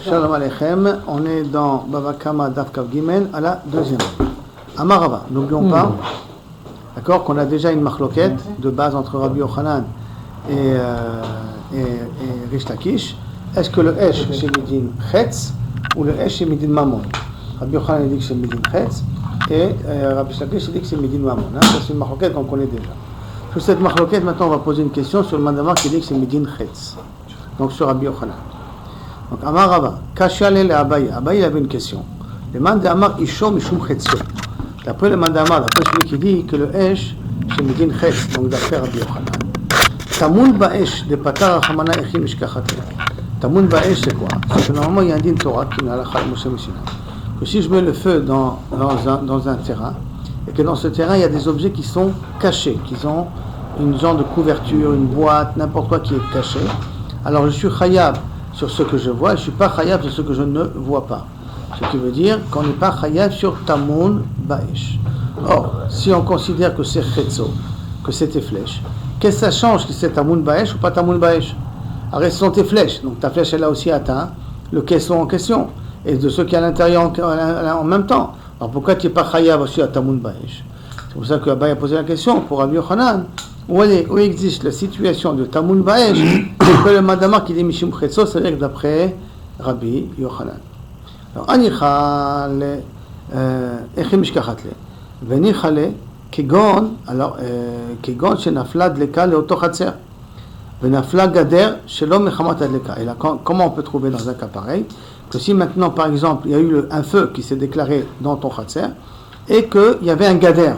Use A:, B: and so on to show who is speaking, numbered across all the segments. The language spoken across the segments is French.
A: Shalom Aleichem, on est dans Bava Kama Daf Kav Gimel à la deuxième. Amarava, n'oublions pas, d'accord, qu'on a déjà une marloquette de base entre Rabbi Yochanan et Rish Lakish. Est-ce que le Esh c'est Midin Chetz ou le Esh c'est Midin Mamon? Rabbi Yochanan dit que c'est Midin Chetz et Rabbi Lakish dit que c'est Midin Mamon. Ça c'est une marloquette qu'on connaît déjà. Sur cette marloquette, maintenant on va poser une question sur le mandamar qui dit que c'est Midin Chetz. Donc sur Rabbi Yochanan. Donc Amar Rava, Kashale le Abaye. Abaye avait une question. Le mandamar Ishom Mishum Chetzio. D'après le mandamar, d'après celui qui dit que le Esh c'est Midin Chetz, donc d'après Rabbi Yochanan. Tamoun Ba'esh de Patar Hamana Echim Mishkachate. Tamoun Ba'esh c'est quoi? C'est que normalement il y a un din Torah qui est à la Chal Moshe Messina. Que si je mets le feu dans un terrain, et que dans ce terrain il y a des objets qui sont cachés, qui ont une genre de couverture, une boîte, n'importe quoi qui est caché, alors je suis chayab sur ce que je vois, et je ne suis pas chayab sur ce que je ne vois pas. Ce qui veut dire qu'on n'est pas chayab sur Tamoun Ba'esh. Or, si on considère que c'est Chetzo, que c'est tes flèches, qu'est-ce que ça change si c'est Tamoun Ba'esh ou pas Tamoun Ba'esh? Alors, ce sont tes flèches, donc ta flèche elle a aussi atteint le caisson en question, et de ceux qui sont à l'intérieur en même temps. Alors pourquoi tu n'es pas chayab aussi à Tamoun Ba'esh? C'est pour ça que Abaye a posé la question pour Rabbi Yochanan. Où existe la situation de Tamoun Ba'esh, que le madamar qui dit Mishum Chetzo, c'est-à-dire d'après Rabbi Yochanan. Alors, Anichale, Echim Mishkachatle, Venichale, Kegon, alors, Kegon, Shenafla Dleka, Leoto Chatzer, Venafla Gader, Shelom Mechamat Adleka. Et là, comment on peut trouver dans un cas pareil, que si maintenant, par exemple, il y a eu un feu qui s'est déclaré dans ton Chatzer, et qu'il y avait un Gader,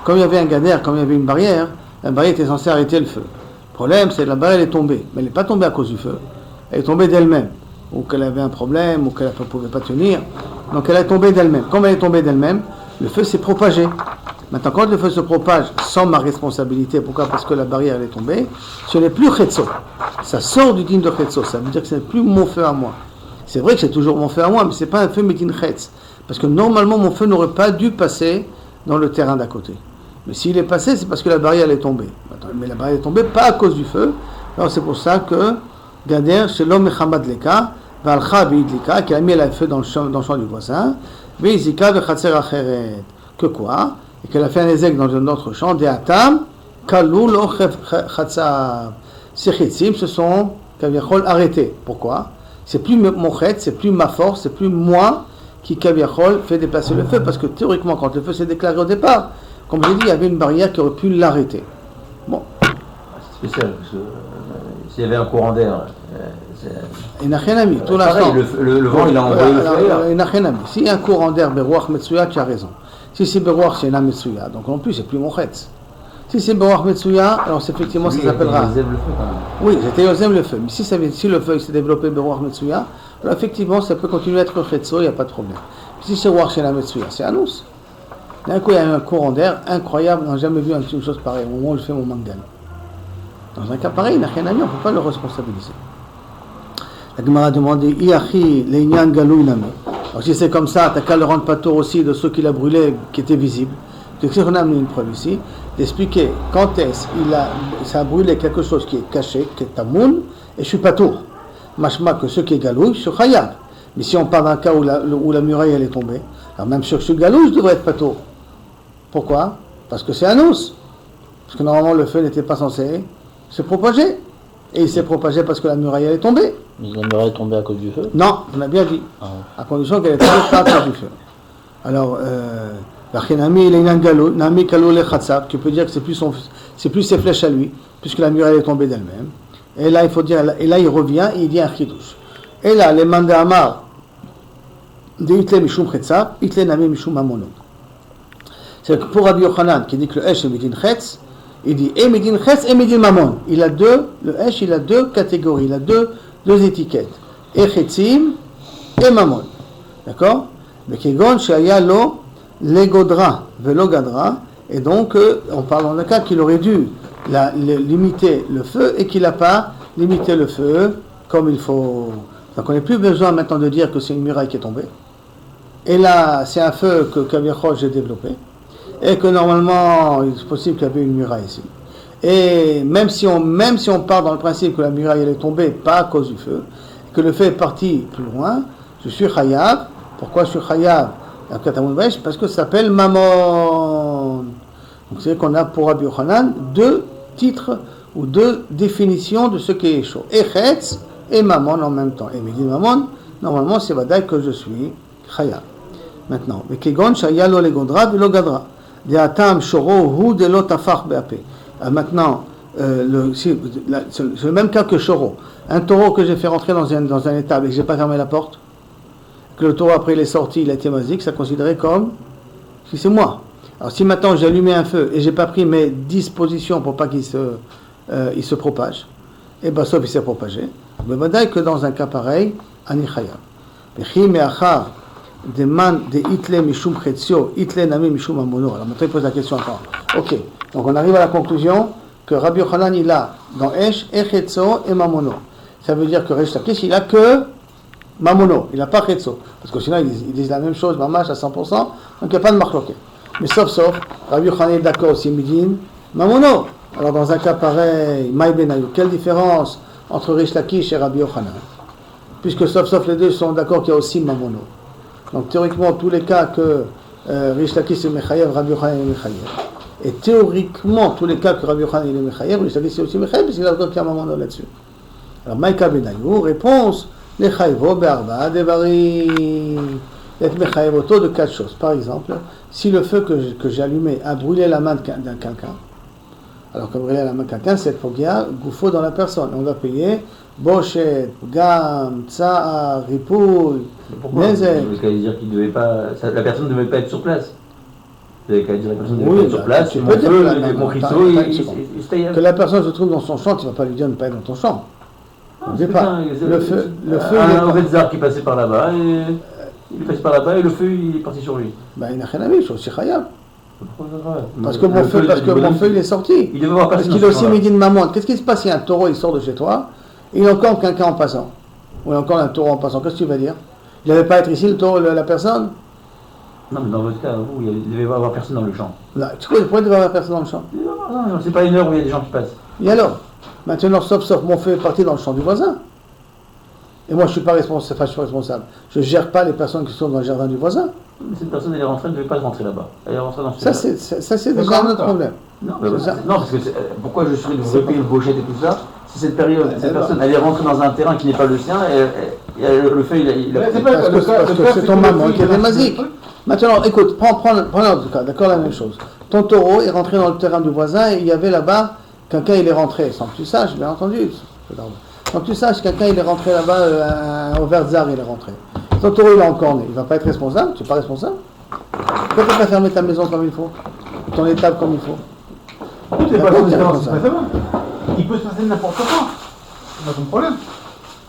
A: comme il y avait un Gader, comme il y avait une barrière, la barrière était censée arrêter le feu. Le problème, c'est que la barrière est tombée. Mais elle n'est pas tombée à cause du feu. Elle est tombée d'elle-même. Ou qu'elle avait un problème, ou qu'elle ne pouvait pas tenir. Donc elle est tombée d'elle-même. Comme elle est tombée d'elle-même, le feu s'est propagé. Maintenant, quand le feu se propage sans ma responsabilité, pourquoi? Parce que la barrière elle est tombée, ce n'est plus Chetzo. Ça sort du din de Chetzo. Ça veut dire que ce n'est plus mon feu à moi. C'est vrai que c'est toujours mon feu à moi, mais ce n'est pas un feu Midin Chetz. Parce que normalement, mon feu n'aurait pas dû passer dans le terrain d'à côté. Mais s'il est passé, c'est parce que la barrière est tombée. Mais la barrière est tombée pas à cause du feu. Alors c'est pour ça que Gader, Shelom Mechamad Leka, Valcha Veidlika, qui a mis le feu dans le champ du voisin, Veizika Vechatzer Acheret. Que quoi? Et qu'elle a fait un ézec dans un autre champ, des Atam, Kalou Lo Chatzav. Ces Chetzim se sont, Kaviachol, arrêtés. Pourquoi? C'est plus mon chet, c'est plus ma force, c'est plus moi qui, Kaviachol, fait déplacer le feu. Parce que théoriquement, quand le feu s'est déclaré au départ, comme je l'ai dit, il y avait une barrière qui aurait pu l'arrêter. Bon.
B: C'est spécial, parce que s'il y avait un courant d'air,
A: il n'a rien à mis, tout l'instant.
B: Le vent, il a envoyé le feu.
A: Il n'a rien à mis. S'il y a un courant d'air, Berouach Metsuya, tu as raison. Si c'est Berouach, c'est la Metsuya. Donc non plus, c'est plus mon chetz. Si c'est Berouach Metsuya, alors effectivement, ça s'appellera. Oui, c'était Yosem le feu. Mais si le feu s'est développé Berouach Metsuya, alors effectivement, ça peut continuer à être Chetzo, il n'y a pas de problème. Si c'est Berouach, c'est la Metsuya, c'est Anous. D'un coup, il y a eu un courant d'air incroyable, on n'a jamais vu une chose pareille, au moment où je fais mon mangan. Dans un cas pareil, il n'a rien à dire, on ne peut pas le responsabiliser. La Gemara a demandé, Iachi, Leïnyan Galou Iname. Alors si c'est comme ça, t'as qu'à le rendre patour aussi de ceux qu'il a brûlés, qui étaient visibles. Donc si on a amené une preuve ici, d'expliquer quand est-ce ça a brûlé quelque chose qui est caché, qui est tamoun, et je suis patour. Machma que ce qui est galou, je suis khayab. Mais si on parle d'un cas où la muraille elle est tombée, alors même sur ce galou, je devrais être patour. Pourquoi? Parce que c'est un os. Parce que normalement le feu n'était pas censé se propager. Et il s'est propagé parce que la muraille elle est tombée.
C: Mais la muraille est tombée à cause du feu?
A: Non, on a bien dit. À condition qu'elle est tombée pas à cause du feu. Alors, Nami Kalou le Khatsab, qui peut dire que c'est plus ses flèches à lui, puisque la muraille est tombée d'elle-même. Et là, il faut dire, et là il revient et il dit un chidouche. Et là, les mandats Amar de Itle Mishum Khatsab, Itle Nami Mishum Mamono. C'est que pour Rabbi Yochanan, qui dit que le Esh est Midin Chetz, il dit et Midin Chetz et Midin Mamon. Le Esh, il a deux catégories, il a deux étiquettes. Et Chetzim et Mamon. D'accord? Mais Kegon, Shaya Lo, Legodra, Velo Gadra. Et donc, on parle dans le cas qu'il aurait dû limiter le feu et qu'il n'a pas limité le feu comme il faut. Donc, on n'a plus besoin maintenant de dire que c'est une muraille qui est tombée. Et là, c'est un feu que Kaviachol j'ai développé. Et que normalement, il est possible qu'il y avait une muraille ici. Et même si on part dans le principe que la muraille elle est tombée, pas à cause du feu, que le feu est parti plus loin, je suis chayav. Pourquoi je suis chayav? Parce que ça s'appelle Mammon. Donc c'est qu'on a pour Rabbi Yochanan deux titres ou deux définitions de ce qui est chaud. Echetz et Mammon en même temps. Et me dit Mammon, normalement c'est vadaï que je suis chayav. Maintenant, Vekegon shaya lo legodra velo gadra. Deatam shoro hu de lo tafach be'ape. Maintenant, c'est le même cas que Choro. Un taureau que j'ai fait rentrer dans un étable et que je n'ai pas fermé la porte, que le taureau après il est sorti, il a été masique, ça considéré comme si c'est moi. Alors si maintenant j'ai allumé un feu et j'ai pas pris mes dispositions pour pas qu'il se propage, et bien sauf il s'est propagé, mais badaï que dans un cas pareil, ani chayav. Vechi me'achar deman de itle mishum chetzio, itle nami mishum amono. Alors maintenant il pose la question encore. Ok, donc on arrive à la conclusion que Rabbi Yochanan il a dans Esh, Echetzo et Mamono. Ça veut dire que Reish Lakish il a que Mamono, il n'a pas Chetzo. Parce que sinon ils disent la même chose, Mamash à 100%, donc il n'y a pas de marloquet. Mais sauf, Rabbi Yochanan est d'accord aussi, Midin, Mamono. Alors dans un cas pareil, Maï Benayou, quelle différence entre Reish Lakish et Rabbi Yochanan? Puisque sauf les deux sont d'accord qu'il y a aussi Mamono. Donc théoriquement, tous les cas que Reish Lakish est Mechayev, Rabbi Yochanan est Mechayev. Et théoriquement, tous les cas que Rabbi Yochanan il est Mechayev, Reish Lakish c'est aussi Mechayev, parce qu'il a d'accord qu'il y a Mamono là-dessus. Alors Maïka Benayou, réponse, les Chayvo Be'arba Devari. Être Mechayev autour de 4 choses. Par exemple, si le feu que j'ai allumé a brûlé la main d'un quelqu'un, alors que brûler la main de quelqu'un, c'est Pogia, Goufo dans la personne. On va payer Bochet, Gam, Tsa'a, Ripouille, Nezek.
B: Parce qu'elle dire qu'il devait pas, la personne ne devait pas être sur place. Vous avez qu'à dire la personne ne devait pas être sur place.
A: Tu peux dire
B: mon cristaux, il
A: que la personne se trouve dans son champ, tu ne vas pas lui dire de ne pas être dans ton champ. Le feu,
B: un Vetzar qui passait par là-bas, il est passé par là-bas et le feu il est parti sur lui.
A: Ben il n'a rien à voir, je suis aussi chayav. Parce que mon feu il est sorti.
B: Il devait avoir
A: parce qu'il est aussi midi de maman. Qu'est-ce qui se passe si un taureau il sort de chez toi et il y a encore quelqu'un en passant? Ou il y a encore un taureau en passant? Qu'est-ce que tu vas dire? Il ne devait pas être ici le taureau, la personne?
B: Non, mais dans votre cas, vous, il ne devait pas avoir personne dans le champ.
A: Là, tu crois pourquoi il devait avoir personne dans le champ?
B: Non, c'est pas une heure où il y a des gens qui passent.
A: Et alors? Maintenant, sauf, mon feu est parti dans le champ du voisin. Et moi, je ne suis pas responsable. Je ne gère pas les personnes qui sont dans le jardin du voisin.
B: Mais cette personne, elle est rentrée, elle ne devait pas rentrer là-bas. Elle est rentrée dans ce
A: ça, c'est déjà un autre problème.
B: Non, parce que pourquoi je suis de vous repayer le Bochet et tout ça? Si cette personne, elle est rentrée dans un terrain qui n'est pas le sien, et le feu, il a...
A: Parce que c'est ton maman qui est démasique. Maintenant, écoute, prends l'autre cas, d'accord, la même chose. Ton taureau est rentré dans le terrain du voisin et il y avait là-bas, quelqu'un il est rentré, sans que tu saches, bien entendu. Sans que tu saches, quelqu'un il est rentré là-bas, au Verzar il est rentré. Ton taureau il est encore né, il ne va pas être responsable, tu n'es pas responsable. Pourquoi tu ne peux pas fermer ta maison comme il faut, ton étable comme il faut?
D: Tu n'es pas responsable. Il peut se passer n'importe quoi. C'est pas ton problème.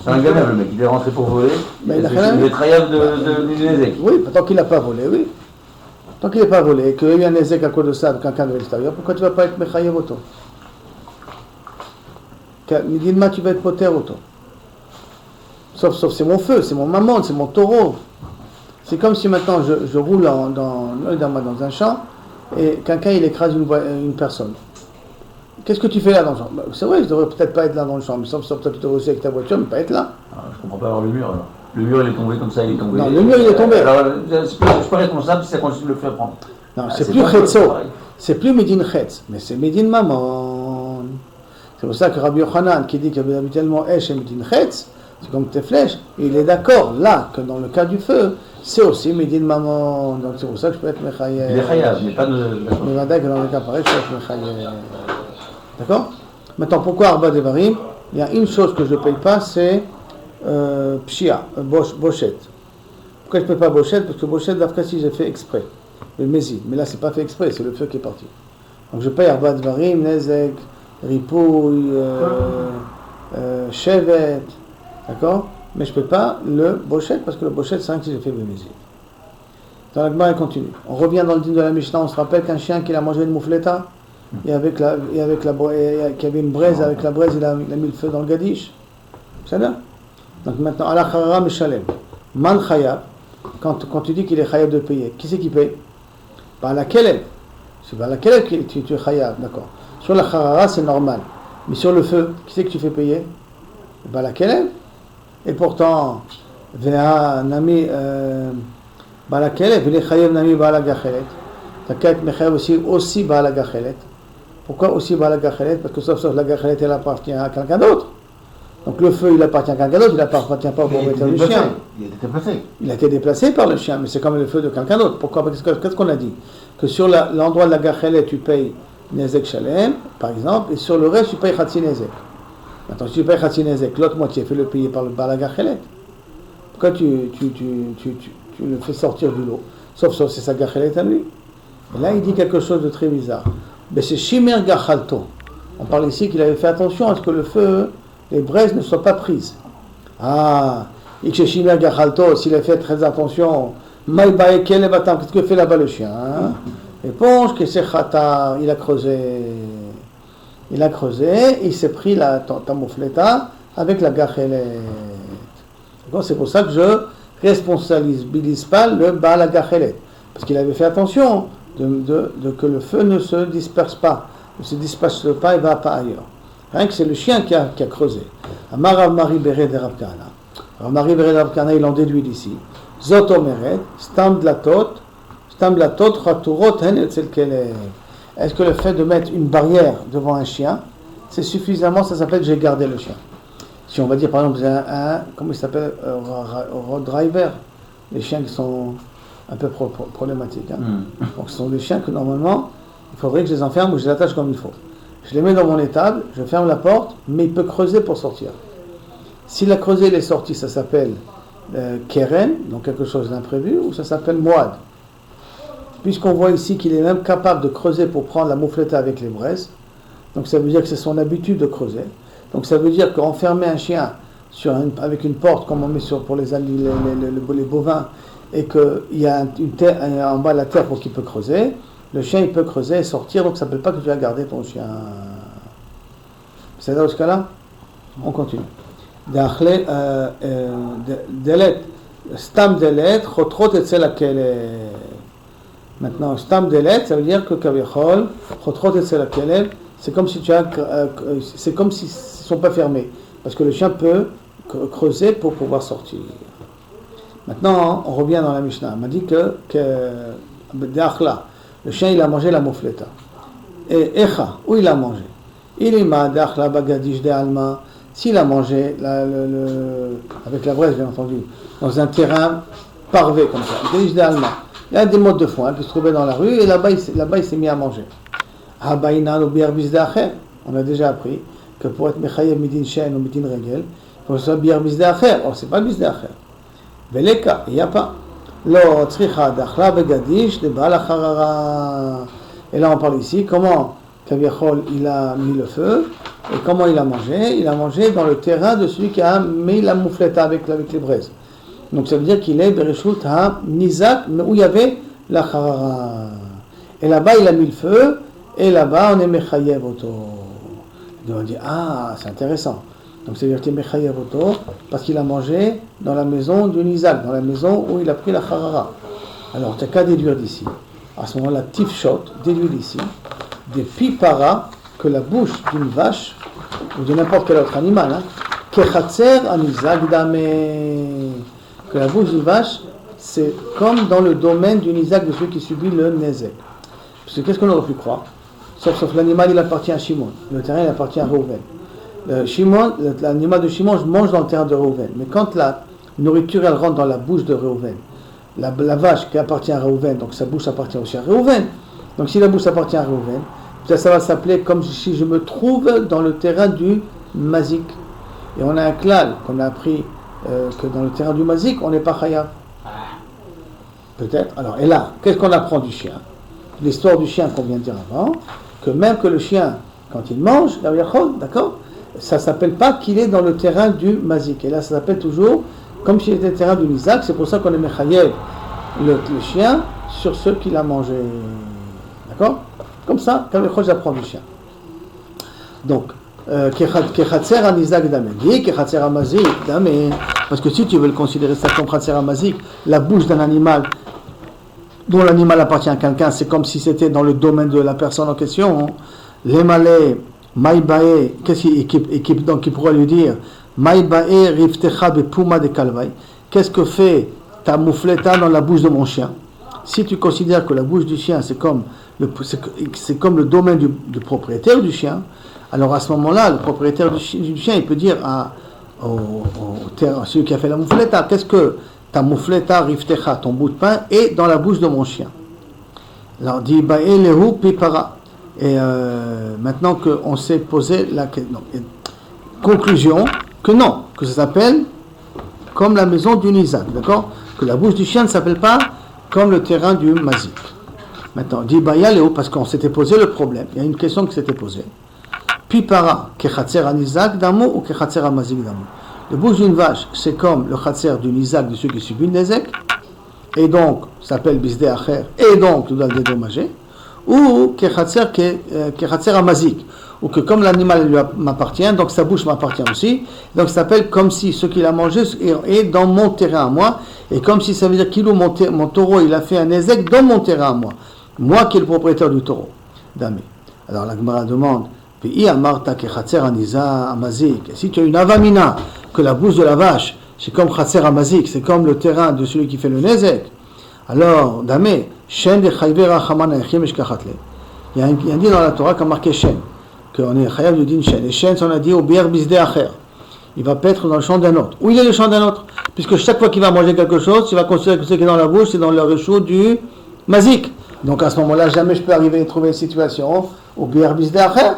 B: C'est un gamin, le mec, il est rentré pour voler.
A: Mais il
B: est traillable de Nézek.
A: Oui, tant qu'il n'a pas volé, oui. Tant qu'il n'est pas volé, qu'il y a eu un Nézek à cause de ça, de quelqu'un de l'extérieur, pourquoi tu ne vas pas être Mechayev auto? Dis-moi, tu vas être poter auto. Sauf c'est mon feu, c'est mon maman, c'est mon taureau. C'est comme si maintenant je roule dans un champ et quelqu'un il écrase une personne. Qu'est-ce que tu fais là dans le champ? C'est vrai, je devrais peut-être pas être là dans le champ, mais sauf peut-être tu devrais aussi avec ta voiture, mais pas être là.
B: Je comprends pas alors le mur alors. Le mur il est tombé comme ça, il est tombé.
A: Non, le mur il est tombé.
B: Alors je suis pas responsable si ça continue de le faire prendre.
A: Non, c'est plus Chetzo. C'est plus Medin Chetz, mais c'est Medin Mammon. C'est pour ça que Rabbi Yochanan qui dit qu'il y avait habituellement Esh et Medin Chetz, c'est comme tes flèches, et il est d'accord là que dans le cas du feu, c'est aussi Medin Mammon. Donc c'est pour ça que je peux être Mechayev.
B: Il est Chayav, mais pas de.
A: Mais maintenant que dans le cas pareil, je peux être Mechayev. D'accord? Maintenant, pourquoi Arba Devarim? Il y a une chose que je ne paye pas, c'est Pshia, Bochet. Pourquoi je ne paye pas Bochet? Parce que Bochet, d'après si j'ai fait exprès, le Mésid. Mais là, ce n'est pas fait exprès, c'est le feu qui est parti. Donc je paye Arba Devarim, Nezek, Ripouille, Shevet, d'accord? Mais je ne paye pas le Bochet, parce que le Bochet, c'est un que j'ai fait le Mésid. Dans la Gemara, il continue. On revient dans le dîme de la Mishnah, on se rappelle qu'un chien qui a mangé une moufleta, qu'il y avait une braise, avec la braise, il a mis le feu dans le gadish. C'est là. Donc maintenant, ala charara meshalem. Man chayab, quand tu dis qu'il est chayab de payer, qui c'est qui paye? Par laquelle? C'est par laquelle tu es chayab, d'accord. Sur la charara, c'est normal. Mais sur le feu, qui c'est que tu fais payer? Par laquelle? Et pourtant, Vea Nami Balakelet, Vele Chayev Nami Balagachelet. Taket Mechayev aussi Balagachelet. Pourquoi aussi Balagachelet? Parce que sauf la Gachelet, elle appartient à quelqu'un d'autre. Donc le feu, il appartient à quelqu'un d'autre, il n'appartient pas au propriétaire du chien.
D: Il a été déplacé.
A: Il a été déplacé par le chien, mais c'est comme le feu de quelqu'un d'autre. Pourquoi? Parce que qu'est-ce qu'on a dit? Que sur l'endroit de la Gachelet, tu payes Nezek Shalem, par exemple, et sur le reste, tu payes Khatsi Nezek. Maintenant, si tu payes Khatsi Nezek, l'autre moitié, fais-le payer par la Gachelet. Pourquoi tu le fais sortir du lot? Sauf c'est sa Gachelet à lui. Et là, il dit quelque chose de très bizarre. Mais c'est Shimer Gachalto. On parle ici qu'il avait fait attention à ce que le feu, les braises ne soient pas prises. Ah, et que Shimer Gachalto, s'il a fait très attention, qu'est-ce que fait là-bas le chien? Réponse que c'est Khata, il a creusé, il s'est pris ta moufleta avec la Gachelet. C'est pour ça que je responsabilise pas le Baal à Gachelet. Parce qu'il avait fait attention de que le feu ne se disperse pas, ne se disperse pas et va pas ailleurs. Rien que c'est le chien qui a creusé. Amar Rav Mari Bered de Rav Kahana. Rav Mari Bered de Rav Kahana, il en déduit d'ici. Zot omeret, stam dlatot, chaturot hen etzel kelev. Est-ce que le fait de mettre une barrière devant un chien, c'est suffisamment, ça s'appelle j'ai gardé le chien. Si on va dire par exemple comment il s'appelle, road driver, les chiens qui sont un peu problématiques. Donc ce sont des chiens que normalement, il faudrait que je les enferme ou je les attache comme il faut. Je les mets dans mon étable, je ferme la porte, mais il peut creuser pour sortir. S'il a creusé, il est sorti, ça s'appelle keren, donc quelque chose d'imprévu, ou ça s'appelle moad. Puisqu'on voit ici qu'il est même capable de creuser pour prendre la moufleta avec les braises, donc ça veut dire que c'est son habitude de creuser. Donc ça veut dire qu'enfermer un chien avec une porte, comme on met pour les bovins, et qu'il y a une terre en bas de la terre pour qu'il peut creuser, le chien il peut creuser et sortir, donc ça ne s'appelle pas que tu as gardé ton chien. C'est là ce cas-là? On continue. Stam delet, chotrot etzel akelev. Maintenant, stam delet, ça veut dire que kavichol, chotrot etzel akelev, c'est comme si c'est comme s'ils ne sont pas fermés, parce que le chien peut creuser pour pouvoir sortir. Maintenant, on revient dans la Mishnah. On m'a dit que le chien il a mangé la moufleta. Et Echa, où il a mangé? Il est ma d'Achla bagadish de Alma. S'il a mangé avec la braise, bien entendu, dans un terrain parvé comme ça, bagadish de Alma. Il y a des mottes de foin qui se trouvaient dans la rue et là-bas il s'est mis à manger. On a déjà appris que pour être mechayev midin shen ou midin regel, il faut que ce soit bier bisde acher. Or, c'est pas bisde acher. Veleka, il n'y a pas. Lo tzricha d'achla begadish de baal acharara. Et là, on parle ici comment Kaviachol il a mis le feu et comment il a mangé. Il a mangé dans le terrain de celui qui a mis la moufleta avec les braises. Donc, ça veut dire qu'il est bereshut ha nizak, où il y avait la charara. Et là-bas, il a mis le feu. Et là-bas, on est mechayev auto. On dit, c'est intéressant. Donc, c'est-à-dire qu'il est mechayev auto parce qu'il a mangé dans la maison du Nizak, dans la maison où il a pris la charara. Alors, tu n'as qu'à déduire d'ici. À ce moment-là, tifshot, déduit d'ici, des pipara, que la bouche d'une vache, ou de n'importe quel autre animal, kechatser anizak dame, que la bouche d'une vache, c'est comme dans le domaine du Nizak de celui qui subit le Nezek. Parce que qu'est-ce qu'on aurait pu croire? Sauf l'animal, il appartient à Shimon. Le terrain, il appartient à Reuven. L'animal de Shimon mange dans le terrain de Reuven. Mais quand la nourriture, elle rentre dans la bouche de Reuven, la vache qui appartient à Reuven, donc sa bouche appartient aussi à Reuven. Donc si la bouche appartient à Reuven, ça va s'appeler comme si je me trouve dans le terrain du Mazik. Et on a un klal qu'on a appris que dans le terrain du Mazik, on n'est pas chayav. Peut-être. Alors, et là, qu'est-ce qu'on apprend du chien? L'histoire du chien qu'on vient de dire avant, que même que le chien, quand il mange, d'accord, ça ne s'appelle pas qu'il est dans le terrain du mazik. Et là, ça s'appelle toujours comme s'il était le terrain du nizak. C'est pour ça qu'on est mechayev le chien sur ce qu'il a mangé. D'accord? Comme ça, quand j'apprends du chien. Donc, kechatser a nizak dame. Dit kechatser a mazik dame. Parce que si tu veux le considérer ça comme kechatser a mazik, la bouche d'un animal dont l'animal appartient à quelqu'un, c'est comme si c'était dans le domaine de la personne en question. Les malais, maïbae, qu'est-ce qu'il pourrait lui dire? Maïbae riftecha bepuma de kalvai. Qu'est-ce que fait ta moufleta dans la bouche de mon chien? Si tu considères que la bouche du chien c'est comme le domaine du propriétaire du chien, alors à ce moment-là, le propriétaire du chien, il peut dire à celui qui a fait la moufleta, qu'est-ce que ta moufleta riftecha, ton bout de pain, est dans la bouche de mon chien? Alors dit Bae lehu pipara. Et maintenant qu'on s'est posé la conclusion que non, que ça s'appelle comme la maison du Nizak, d'accord? Que la bouche du chien ne s'appelle pas comme le terrain du Mazik. Maintenant, dit Baya Léo, parce qu'on s'était posé le problème, il y a une question qui s'était posée. Pipara, kechatser à Nizak d'amo ou kechatser à Mazik d'amo? Le bouche d'une vache, c'est comme le khatser du Nizak, de ceux qui subissent le Nezek, et donc, ça s'appelle Bisdé Acher, et donc, tu dois le dédommager, ou kechatser à Mazik, ou que comme l'animal lui m'appartient, donc sa bouche m'appartient aussi, donc ça s'appelle comme si ce qu'il a mangé est dans mon terrain à moi, et comme si ça veut dire qu'il mon taureau, il a fait un Nezek dans mon terrain à moi qui est le propriétaire du taureau. Damé. Alors la Gemara demande, si tu as une avamina, que la bouche de la vache, c'est comme Khatser Amazik, c'est comme le terrain de celui qui fait le Nezek, alors, Damé, Shen de Chayvera Chaman Echim Eshkachatle. Il y a un dit dans la Torah qui a marqué Shen, qu'on est Chayav du din Shen. Et Shen, on a dit au Bier Bisdé Acher. Il va paître dans le champ d'un autre. Où il est le champ d'un autre? Puisque chaque fois qu'il va manger quelque chose, il va considérer que ce qui est dans la bouche, c'est dans le réchaud du Mazik. Donc à ce moment-là, jamais je peux arriver à trouver une situation au Bier Bisdé Acher.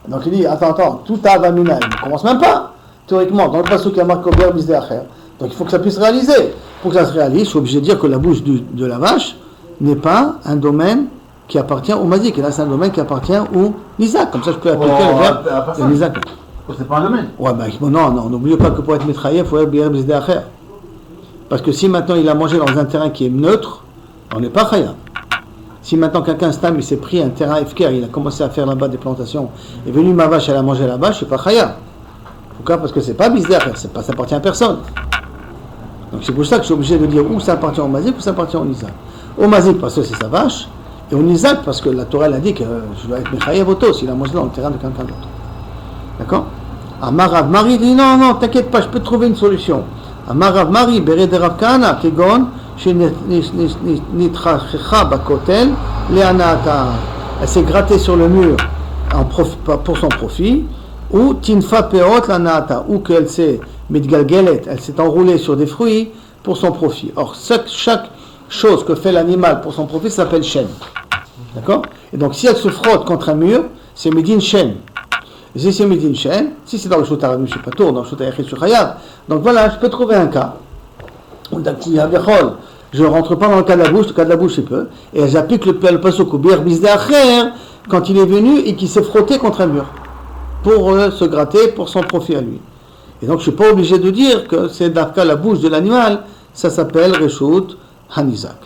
A: Donc il dit, attends, tout a Avamina, il ne commence même pas. Théoriquement, dans le passage qui a marqué au Bier Bisdé Acher. Donc il faut que ça puisse réaliser. Pour que ça se réalise, je suis obligé de dire que la bouche de la vache n'est pas un domaine qui appartient au Mazik. Et là, c'est un domaine qui appartient au Nizak. Comme ça, je peux appliquer le verbe de Nizak.
D: C'est pas un domaine.
A: Ouais, non, n'oubliez pas que pour être métraillé, il faut être Bier Bisdé Acher. Parce que si maintenant il a mangé dans un terrain qui est neutre, on n'est pas Chaya. Si maintenant quelqu'un stam, il s'est pris un terrain FKR, il a commencé à faire là-bas des plantations, est venu ma vache, elle a mangé là-bas, je ne suis pas Chaya. Pourquoi? Parce que c'est pas Bisdé Acher, ça appartient à personne. Donc c'est pour ça que je suis obligé de dire où ça appartient au Mazik, où ça appartient au Nizak. Au Mazik parce que c'est sa vache, et au Nizak parce que la Torah a dit que je dois être Mechayev Oto s'il a mangé dans le terrain de quelqu'un d'autre. D'accord? Amar Rav Mari dit non, t'inquiète pas, je peux trouver une solution. Amar Rav Mari, Beret de Rav Kahana, Kegon, Nitrachecha Bakotel, Leanata. Elle s'est grattée sur le mur pour son profit, ou Tinfa Peot Lanata, ou qu'elle s'est Midgalgelet, elle s'est enroulée sur des fruits pour son profit. Or, chaque chose que fait l'animal pour son profit s'appelle Shen. D'accord? Et donc, si elle se frotte contre un mur, c'est Medin Shen. Et si c'est Medin Shen, si c'est dans le Shut Arabim, je ne sais pas tout, dans le Shut Ayachid Shukhayav. Donc voilà, je peux trouver un cas. Je ne rentre pas dans le cas de la bouche, c'est peu. Et j'applique le pasuk au Bier Bisdé Acher quand il est venu et qu'il s'est frotté contre un mur pour se gratter pour son profit à lui. Et donc je ne suis pas obligé de dire que c'est d'Afka la bouche de l'animal, ça s'appelle Reshut Hanizak.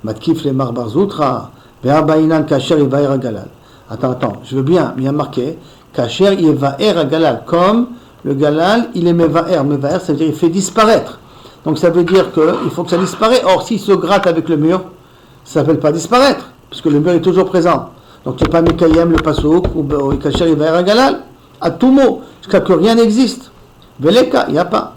A: Matkif le Marbarzoutra, Ve'abainan Kacher Yevaer Galal. Attends, je veux bien, mais il y a marqué Kacher Yevaer Galal, comme le Galal, il est Mevaer. Mevaer, ça veut dire il fait disparaître. Donc ça veut dire qu'il faut que ça disparaisse. Or, s'il se gratte avec le mur, ça ne s'appelle pas disparaître, puisque le mur est toujours présent. Donc tu n'es pas Mekayem, le Pasouk, ou Kacher Yevaer Galal, à tout mot, jusqu'à que rien n'existe. Veleka, il n'y a pas.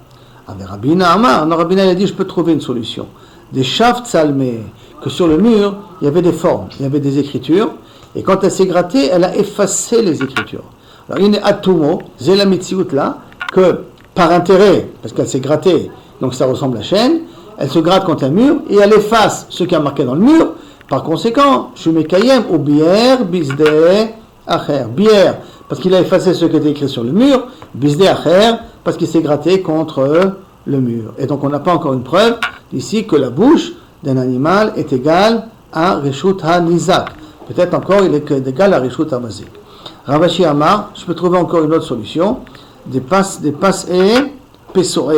A: Avec Rabina Amar, Rabina a dit je peux trouver une solution. Des shaft salmé, que sur le mur, il y avait des formes, il y avait des écritures, et quand elle s'est grattée, elle a effacé les écritures. Alors il y a Atumo, Zela Mitsiout là, que par intérêt, parce qu'elle s'est grattée, donc ça ressemble à chaîne, elle se gratte contre un mur, et elle efface ce qui a marqué dans le mur. Par conséquent, je mets Kayem au Bier, Bisdé, Acher. Bier, parce qu'il a effacé ce qui était écrit sur le mur, Bisdé Acher, parce qu'il s'est gratté contre le mur. Et donc on n'a pas encore une preuve ici que la bouche d'un animal est égale à Reshut HaNizak. Peut-être encore il est égal à Reshut HaMazik. Ravashi Amar, je peux trouver encore une autre solution. Des passes et pesso.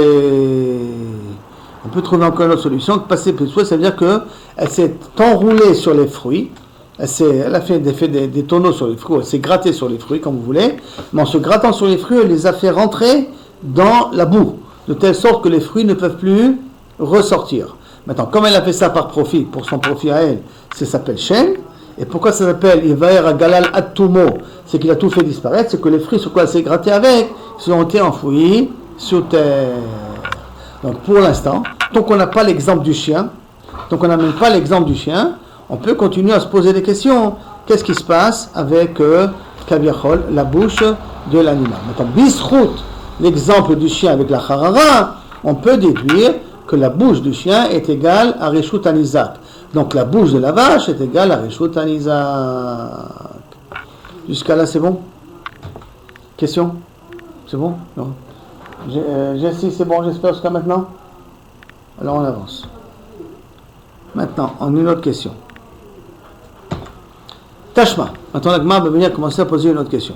A: On peut trouver encore une autre solution. Passer pesso, ça veut dire qu'elle s'est enroulée sur les fruits. Elle a fait des tonneaux sur les fruits. Elle s'est grattée sur les fruits, comme vous voulez. Mais en se grattant sur les fruits, elle les a fait rentrer dans la boue, de telle sorte que les fruits ne peuvent plus ressortir. Maintenant, comme elle a fait ça par profit, pour son profit à elle, ça s'appelle Shen, Et pourquoi ça s'appelle Ivaer Galal Atumo? C'est qu'il a tout fait disparaître, c'est que les fruits sur quoi il s'est gratté avec, ils ont été enfouis sous terre. Donc pour l'instant, tant qu'on n'a pas l'exemple du chien, tant qu'on n'amène pas l'exemple du chien, on peut continuer à se poser des questions. Qu'est-ce qui se passe avec Kaviachol, la bouche de l'animal? Maintenant, Bisrout, l'exemple du chien avec la Harara, on peut déduire que la bouche du chien est égale à Reshut Anizak. Donc la bouche de la vache est égale à Reshut Anizak. Jusqu'à là, c'est bon? Question? C'est bon? Non. Jessie, c'est bon, j'espère, jusqu'à maintenant? Alors on avance. Maintenant, on a une autre question. Tashma. Maintenant, la Gemara va venir commencer à poser une autre question.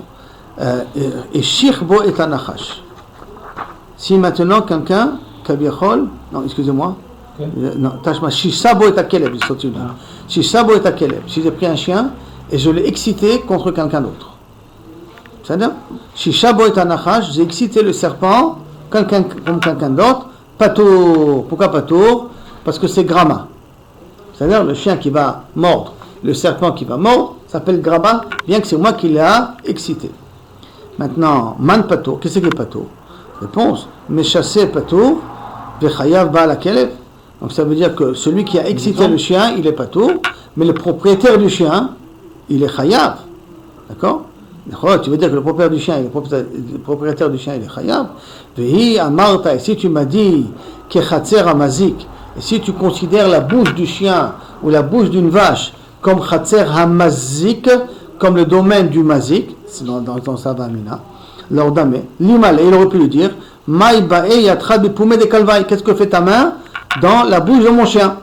A: Et Shirbo est un Nachash. Si maintenant quelqu'un, Kabiachol, non, excusez-moi, non, Tashma, Shishabo est à Keleb, Shishabo est à Keleb. Si j'ai pris un chien et je l'ai excité contre quelqu'un d'autre. C'est-à-dire, Shishabo est un Nachash, j'ai excité le serpent comme quelqu'un d'autre, Patour. Pourquoi Patour? Parce que c'est Grama. C'est-à-dire, le chien qui va mordre, le serpent qui va mordre, s'appelle Grama, bien que c'est moi qui l'ai excité. Maintenant, Man Patour, qu'est-ce que c'est Patour? Réponse, Meshassé Patour, Vechayav Baal Keleb. Donc ça veut dire que celui qui a excité le chien, il est Patour, mais le propriétaire du chien, il est Chayav. D'accord? Tu veux dire que le propriétaire du chien, il est Chayav. Vehi Amarta, et si tu m'as dit Kechatzer Hamazik, et si tu considères la bouche du chien ou la bouche d'une vache comme Chatzer Hamazik, comme le domaine du Mazik, c'est dans Savamina, l'ordame, l'imale, il aurait pu lui dire, Maïbae Yatra Bipoumé de Kalvaï, qu'est-ce que fait ta main dans la bouche de mon chien?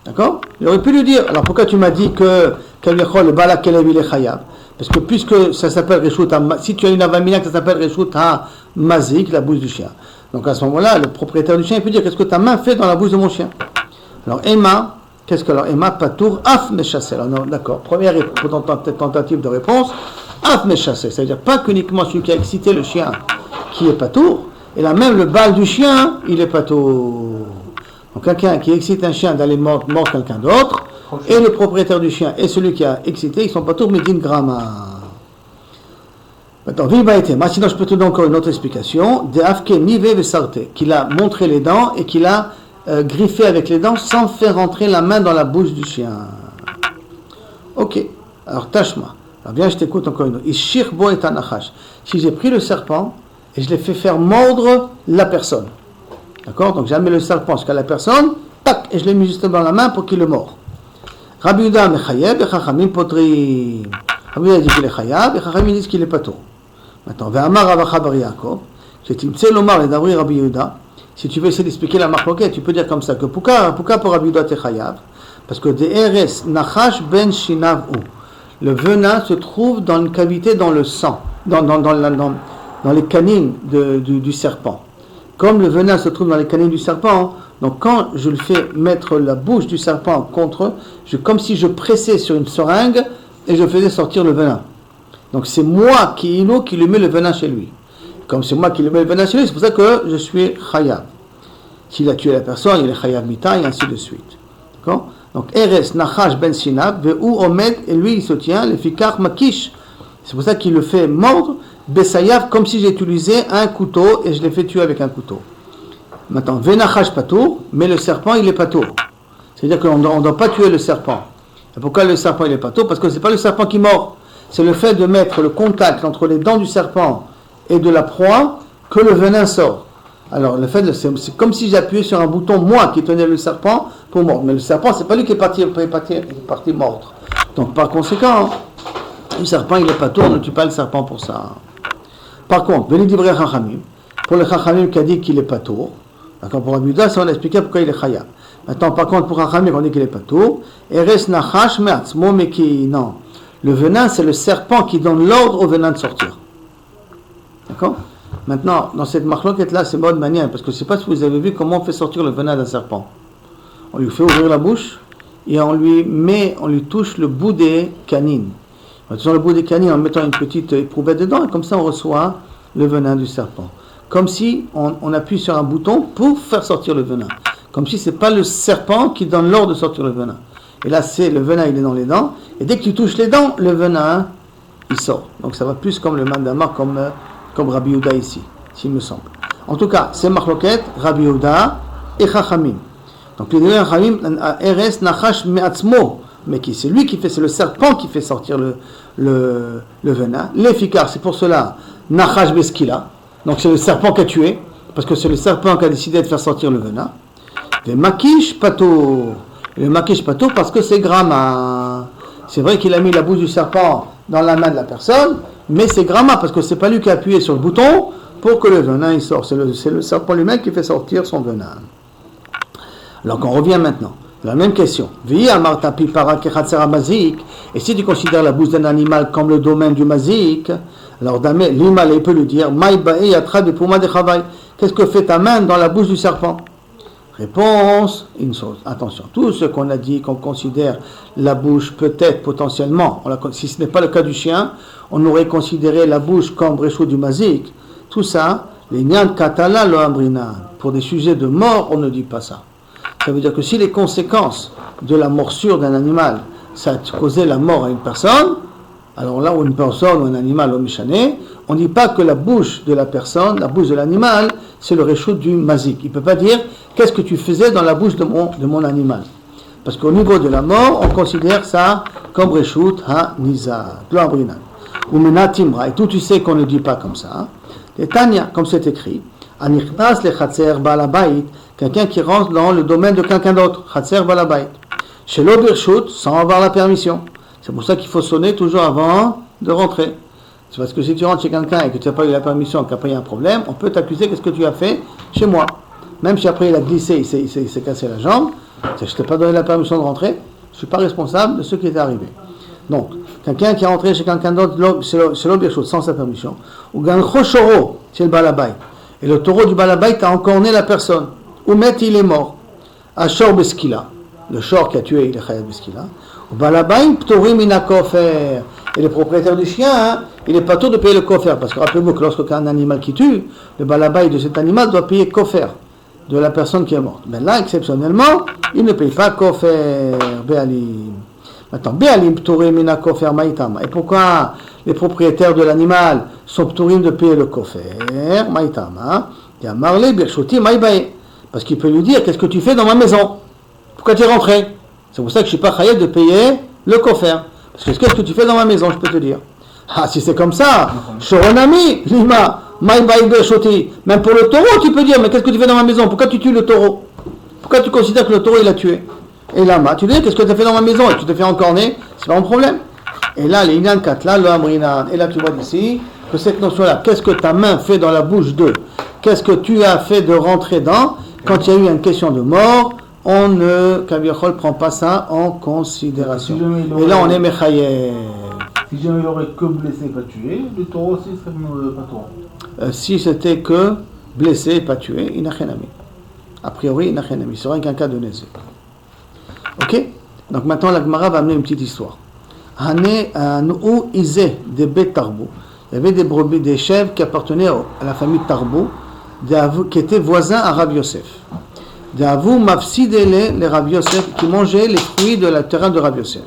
A: D'accord? Il aurait pu lui dire, alors pourquoi tu m'as dit que Kaviachol, le Bala Kelev, il est Chayav? Parce que puisque ça s'appelle Reshut, si tu as une avamina que ça s'appelle Reshut Hamazik, la bouche du chien. Donc à ce moment-là, le propriétaire du chien, il peut dire, qu'est-ce que ta main fait dans la bouche de mon chien? Alors Emma, qu'est-ce que alors Emma Patour Af Meshassé? Alors non, d'accord, première tentative de réponse, Af Meshassé, c'est-à-dire pas qu'uniquement celui qui a excité le chien qui est Patour, et là même le bal du chien, il est Patour. Donc quelqu'un qui excite un chien d'aller mordre quelqu'un d'autre, et le propriétaire du chien et celui qui a excité, ils sont Patour Medin Grama. Maintenant, sinon je peux te donner encore une autre explication, de Afke Nive Vesarte, qu'il a montré les dents et qu'il a griffé avec les dents sans faire rentrer la main dans la bouche du chien. Ok, alors Tashma. Alors bien, je t'écoute encore une autre. Ishirbo et Anachash. Si j'ai pris le serpent et je l'ai fait faire mordre la personne. D'accord? Donc j'ai amené le serpent jusqu'à la personne, tac, et je l'ai mis juste dans la main pour qu'il le mord. Rabbi Yehuda Mechayeb et Chachamim Potri. Rabbi Yehuda dit qu'il est Chayab et Chachamim disent qu'il est Pato. Maintenant, Ve'amar Ravacha Bar Yaakov, c'est Timtse Lomar le Davri Rabbi Yehuda. Si tu veux essayer d'expliquer la marloquette, tu peux dire comme ça que pourquoi pour Rabbi Yehuda t'es Chayav? Parce que de Eres Nachash Ben Shinav ou. Le venin se trouve dans une cavité dans le sang, dans les canines du serpent. Comme le venin se trouve dans les canines du serpent, donc quand je le fais mettre la bouche du serpent contre, comme si je pressais sur une seringue et je faisais sortir le venin. Donc c'est moi qui lui mets le venin chez lui. Comme c'est moi qui lui mets le venin chez lui, c'est pour ça que je suis chayav. S'il a tué la personne, il est chayav mita et ainsi de suite. D'accord? Donc Eres Nachash Ben Sinab, Ve'u Omed, et lui il se tient, le Fikar Makish. C'est pour ça qu'il le fait mordre, Besayav, comme si j'ai utilisé un couteau et je l'ai fait tuer avec un couteau. Maintenant, Venachash Patour, mais le serpent il est Patour. C'est-à-dire qu'on ne doit pas tuer le serpent. Et pourquoi le serpent il est Patour? Parce que ce n'est pas le serpent qui mord, c'est le fait de mettre le contact entre les dents du serpent et de la proie que le venin sort. Alors, le fait c'est comme si j'appuyais sur un bouton, moi, qui tenais le serpent pour mordre. Mais le serpent, c'est pas lui qui est parti mordre. Donc, par conséquent, le serpent, il est pas tour, ne tue pas le serpent pour ça. Par contre, Velidivre Chachamim, pour le Chachamim qui a dit qu'il est pas tour, d'accord, pour Abuda, ça on a expliqué pourquoi il est Chayab. Maintenant, par contre, pour Chachamim, on dit qu'il est pas tour, Eres Nachash Me'atzmo, mais qui, non. Le venin, c'est le serpent qui donne l'ordre au venin de sortir. D'accord? Maintenant, dans cette marloquette-là, c'est bonne manière, parce que je ne sais pas si vous avez vu comment on fait sortir le venin d'un serpent. On lui fait ouvrir la bouche et on lui touche le bout des canines. En touchant le bout des canines, en mettant une petite éprouvette dedans, et comme ça on reçoit le venin du serpent. Comme si on appuie sur un bouton pour faire sortir le venin. Comme si ce n'est pas le serpent qui donne l'ordre de sortir le venin. Et là, le venin, il est dans les dents. Et dès que tu touches les dents, le venin, il sort. Donc ça va plus comme le mandamar, comme Rabbi Yehuda ici, s'il me semble. En tout cas, c'est Machloket, Rabbi Yehuda et Chachamim. Donc les deux Chachamim, Eres Nachash Me'atzmo, mais c'est lui qui fait, c'est le serpent qui fait sortir le venin. L'efficace, c'est pour cela, Nachash Beskila. Donc c'est le serpent qui a tué, parce que c'est le serpent qui a décidé de faire sortir le venin. Et Makish Pato. Le Makish Pato parce que c'est Grama. C'est vrai qu'il a mis la bouche du serpent dans la main de la personne, mais c'est Grama parce que c'est pas lui qui a appuyé sur le bouton pour que le venin il sort. C'est le serpent lui-même qui fait sortir son venin. Alors qu'on revient maintenant, la même question. Et si tu considères la bouche d'un animal comme le domaine du mazik, alors l'animal il peut lui dire qu'est-ce que fait ta main dans la bouche du serpent? Réponse, une chose, attention, tout ce qu'on a dit, qu'on considère la bouche peut-être potentiellement, si ce n'est pas le cas du chien, on aurait considéré la bouche comme bréchou du mazik, tout ça, les nyan katala lo amrina, pour des sujets de mort, on ne dit pas ça. Ça veut dire que si les conséquences de la morsure d'un animal, ça a causé la mort à une personne, alors là où une personne ou un animal omichané, on ne dit pas que la bouche de la personne, la bouche de l'animal, c'est le réchaud du mazik. Il ne peut pas dire qu'est-ce que tu faisais dans la bouche de mon animal. Parce qu'au niveau de la mort, on considère ça comme réchaud ha-niza, l'ambrina. Ou menatimra, et tout tu sais qu'on ne dit pas comme ça. Et Tanya, comme c'est écrit, anichnas le chatser balabait, quelqu'un qui rentre dans le domaine de quelqu'un d'autre, chatser balabait. Chez l'obirchut, sans avoir la permission. C'est pour ça qu'il faut sonner toujours avant de rentrer. C'est parce que si tu rentres chez quelqu'un et que tu n'as pas eu la permission, qu'après il y a un problème, on peut t'accuser qu'est-ce que tu as fait chez moi. Même si après il a glissé, il s'est cassé la jambe, je ne t'ai pas donné la permission de rentrer, je ne suis pas responsable de ce qui est arrivé. Donc, quelqu'un qui est rentré chez quelqu'un d'autre, c'est l'obirchut, sans sa permission, ou gan choshoro, c'est le balabait. Et le taureau du balabait a encorné la personne. Ou met il est mort. Ashor beskila, le shor qui a tué, il est chayat beskila. Ou balabait ptorim ina kofer. Et le propriétaire du chien, il n'est pas tôt de payer le kofer, parce que rappelez-vous que lorsqu'il y a un animal qui tue, le balabait de cet animal doit payer kofer de la personne qui est morte. Mais là, exceptionnellement, il ne paye pas kofer, béalim. Maintenant, béalim ptorim ina kofer maïtama. Et pourquoi les propriétaires de l'animal sont ptorim de payer le kofer maïtama? Il y a marlé birchoti maïbae. Parce qu'il peut lui dire, qu'est-ce que tu fais dans ma maison? Pourquoi tu es rentré? C'est pour ça que je ne suis pas chayet de payer le kofer. Parce que qu'est-ce que tu fais dans ma maison, je peux te dire. Ah, si c'est comme ça, Shoronami, Lima, Maïbaïbe Shoti, même pour le taureau, tu peux dire, mais qu'est-ce que tu fais dans ma maison? Pourquoi tu tues le taureau? Pourquoi tu considères que le taureau, il a tué? Et Lama, tu dis, qu'est-ce que tu as fait dans ma maison? Et tu te fais encorner, c'est pas un problème. Et là, les Inan Katla, le Amrinan, et là, tu vois d'ici, que cette notion-là, qu'est-ce que ta main fait dans la bouche d'eux? Qu'est-ce que tu as fait de rentrer dans? Quand il y a eu une question de mort, on ne, Kaviachol prend pas ça en considération. Et là, on est Mechayev.
D: Si jamais il aurait que blessé et pas tué, le taureau aussi serait pas taureau.
A: Si c'était que blessé et pas tué, il n'a rien ami. A priori, il n'a rien ami. Ce serait qu'un cas de Nézé. Ok? Donc maintenant, la Gemara va amener une petite histoire. Hanou Izé de Bet Tarbou. Il y avait des brebis, des chèvres qui appartenaient à la famille Tarbou, qui étaient voisins à Rav Yosef. D'avou mafsidele les Rav Yosef qui mangeaient les fruits de la terrain de Rav Yosef.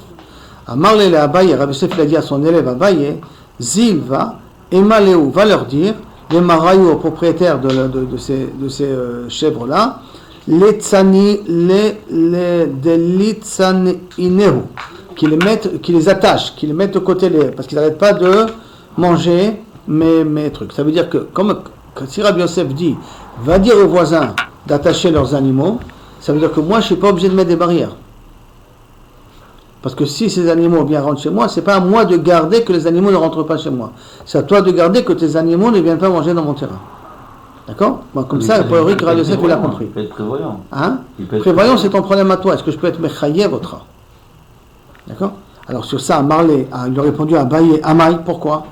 A: Amarle le Abaye, Rav Yosef a dit à son élève Abaye, Zilva, Emaleu, va leur dire, les Marayou, aux propriétaires de ces chèvres-là, Letsani, Litzaninehu, qui les attachent, qui les mettent de côté, parce qu'ils n'arrêtent pas de manger mes trucs. Ça veut dire que, comme si Rav Yosef dit, va dire aux voisins d'attacher leurs animaux, ça veut dire que moi je ne suis pas obligé de mettre des barrières. Parce que si ces animaux bien rentrent chez moi, c'est pas à moi de garder que les animaux ne rentrent pas chez moi. C'est à toi de garder que tes animaux ne viennent pas manger dans mon terrain. D'accord? Bon, comme ça, pour Eric Rav Yosef, il a compris.
B: Il peut être prévoyant.
A: Hein? Prévoyant, c'est ton problème à toi. Est-ce que je peux être mechayev votre? D'accord? Alors sur ça, Marley, il a répondu à Abaye, Amaï, pourquoi?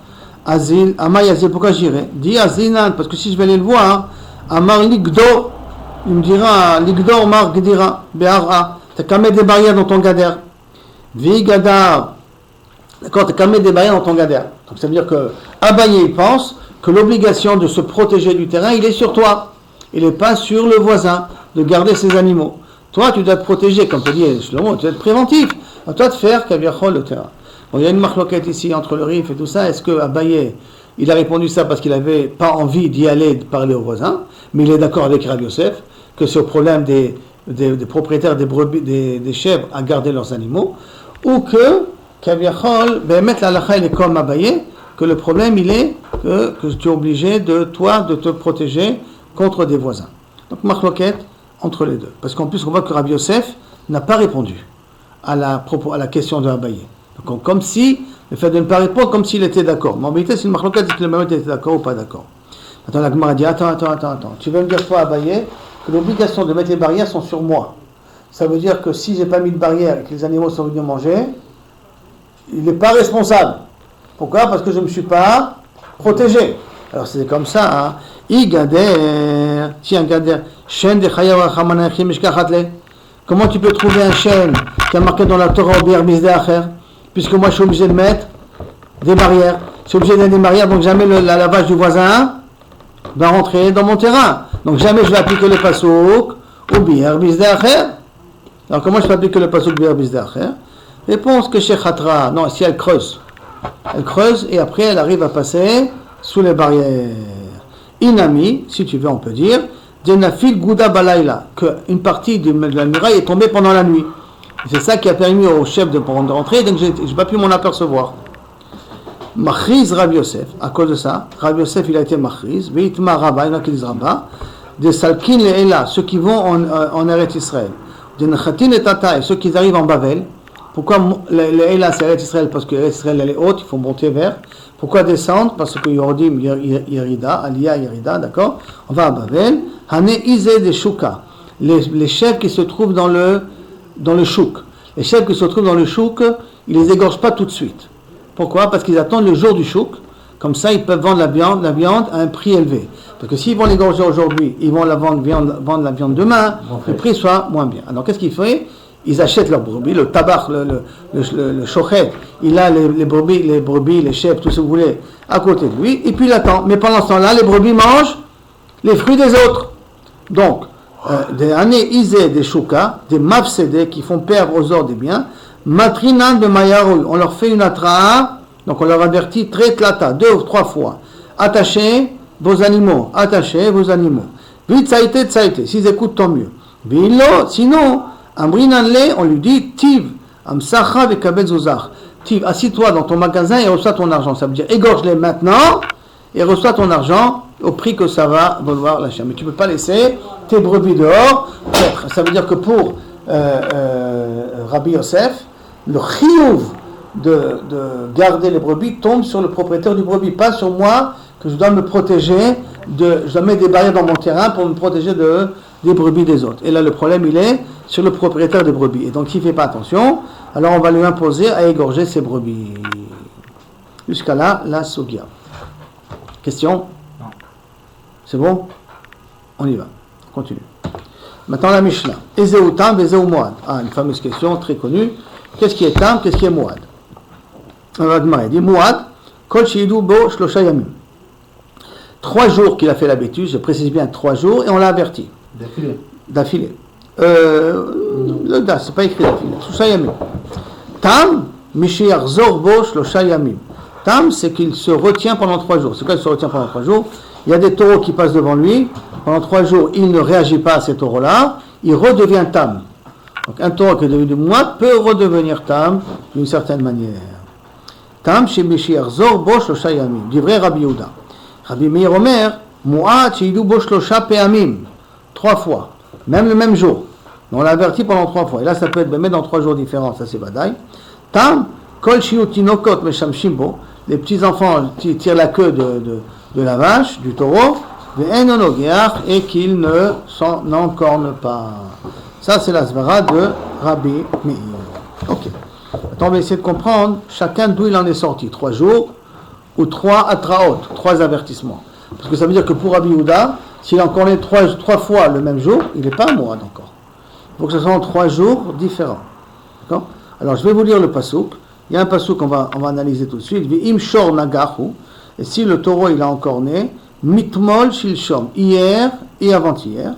A: Azil, Amaï, Azil, pourquoi j'irai? Dis Azinan, parce que si je vais aller le voir, Amar Ligdo, il me dira, Ligdo, Mar Gdira, Be'ara, t'as qu'à mettre des barrières dans ton gadère. Vi Gadar, d'accord, t'as qu'à mettre des barrières dans ton gadère. Donc ça veut dire que Abaye pense que l'obligation de se protéger du terrain, il est sur toi. Il n'est pas sur le voisin de garder ses animaux. Toi, tu dois te protéger, comme tu dis Shlomo, tu dois être préventif. À toi de faire Kaviachol le terrain. Bon, il y a une marloquette ici entre le Rif et tout ça. Est-ce que Abaye, il a répondu ça parce qu'il n'avait pas envie d'y aller de parler aux voisins, mais il est d'accord avec Rabbi Yosef que c'est au problème des propriétaires des brebis, des chèvres à garder leurs animaux, ou que Kaviachol, mettre la halakha, il est comme Abaye, que le problème il est que tu es obligé de te protéger contre des voisins. Donc marloquette entre les deux. Parce qu'en plus on voit que Rabbi Yosef n'a pas répondu à la question de Abaye. Donc comme si, le fait de ne pas répondre, comme s'il était d'accord. Mais en vérité, c'est une marloquette, c'est que le Mamet était d'accord ou pas d'accord. Attends, la Gemara dit, attends. Tu veux me dire toi, Abaye, que l'obligation de mettre les barrières sont sur moi. Ça veut dire que si j'ai pas mis de barrière et que les animaux sont venus manger, il n'est pas responsable. Pourquoi ? Parce que je ne me suis pas protégé. Alors c'est comme ça, hein. Comment tu peux trouver un chêne qui a marqué dans la Torah puisque moi je suis obligé de mettre des barrières. Je suis obligé de mettre des barrières, donc jamais la vache du voisin va rentrer dans mon terrain. Donc jamais je vais appliquer le pasouk au bier bizdacher. Alors comment je peux appliquer le pasouk bier bizdacher ? Réponse que chez Khatra, non, si elle creuse. Elle creuse et après elle arrive à passer sous les barrières. Inami, si tu veux on peut dire, Denafil Gouda Balaïla, qu'une partie de la muraille est tombée pendant la nuit. C'est ça qui a permis au chef de rentrer, donc je n'ai pas pu m'en apercevoir. Machriz Rabbi Yosef, à cause de ça, Rabbi Yosef il a été Machriz, Veitma Rabba, il y en a qui disent Rabba, des Salkin les Ela, ceux qui vont en Eretz Israël, des Nechatin et Tata, ceux qui arrivent en Bavel. Pourquoi les Ela c'est Eretz Israël? Parce que Eretz Israël elle est haute, il faut monter vers. Pourquoi descendre? Parce que Yordim Yerida, Aliyah Yerida, d'accord? On va à Bavel. Hane Izé des Shuka, les chefs qui se trouvent dans le chouk. Les chefs qui se trouvent dans le chouk, ils les égorgent pas tout de suite. Pourquoi? Parce qu'ils attendent le jour du chouk. Comme ça, ils peuvent vendre la viande à un prix élevé. Parce que s'ils vont l'égorger aujourd'hui, ils vont vendre la viande demain, le prix soit moins bien. Alors qu'est-ce qu'ils font? Ils achètent leurs brebis, le tabac, le chochet, il a les brebis, les chèvres, tout ce que vous voulez, à côté de lui, et puis il attend. Mais pendant ce temps-là, les brebis mangent les fruits des autres. Donc, des années isées des choukas, des mafsédés qui font perdre aux autres des biens, matrinan de mayaroui, on leur fait une atraa, donc on leur avertit très tlata, 2 ou 3 fois. Attachez vos animaux. Vite tsaïté, s'ils écoutent tant mieux. Vilo, sinon, Amrinanle, on lui dit Tiv, Amsacha vekabed zozach. Tiv, assis-toi dans ton magasin et reçois ton argent. Ça veut dire égorge-les maintenant et reçois ton argent au prix que ça va valoir la chair. Mais tu ne peux pas laisser tes brebis dehors. Ça veut dire que pour Rabbi Yosef, le chiyuv de garder les brebis tombe sur le propriétaire du brebis, pas sur moi, que je dois me protéger, je dois mettre des barrières dans mon terrain pour me protéger des brebis des autres. Et là, le problème, il est sur le propriétaire des brebis. Et donc, s'il ne fait pas attention, alors on va lui imposer à égorger ses brebis. Jusqu'à là, la Sugia. Question?
D: Non.
A: C'est bon? On y va. On continue. Maintenant, la Mishnah. Ezeu tam, ezeu moad. Une fameuse question très connue. Qu'est-ce qui est tam, qu'est-ce qui est moad? Alors, il dit moad, kol shiidu bo shlosha yamim. 3 jours qu'il a fait la bêtise, je précise bien 3 jours, et on l'a averti. D'affilée. Le da, c'est pas écrit d'affilée. Shlosha yamim. Tam, mishiach zor bo shlosha yamim. Tam, c'est qu'il se retient pendant 3 jours. C'est quoi il se retient pendant 3 jours? Il y a des taureaux qui passent devant lui. Pendant 3 jours, il ne réagit pas à ces taureaux-là. Il redevient tam. Donc un taureau qui est devenu moad peut redevenir tam d'une certaine manière. Tam, chez Mishiach zor bo shlosha yamim. Du vrai Rabbi Yehuda. Rabbi Meir Omer, moad shiidu bo shlosha pe'amim. 3 fois. Même le même jour. On l'a averti pendant 3 fois. Et là, ça peut être même dans 3 jours différents. Ça, c'est Vadaï. Tam, kol shiu tinokot meshamshim bo. Les petits enfants tirent la queue de la vache, du taureau, et qu'ils ne s'en encornent pas. Ça, c'est la svara de Rabbi Meir. Ok. Maintenant, on va essayer de comprendre chacun d'où il en est sorti. 3 jours ou 3 atraot, 3 avertissements. Parce que ça veut dire que pour Rabbi Yehuda, s'il a encore né 3 fois le même jour, il n'est pas un moad encore. Il faut que ce soit en 3 jours différents. D'accord? Alors, je vais vous lire le pasouk. Il y a un pasouk qu'on va analyser tout de suite. V'im shor nagahu. Et si le taureau il a encore né, mitmol shilshom, hier et avant-hier.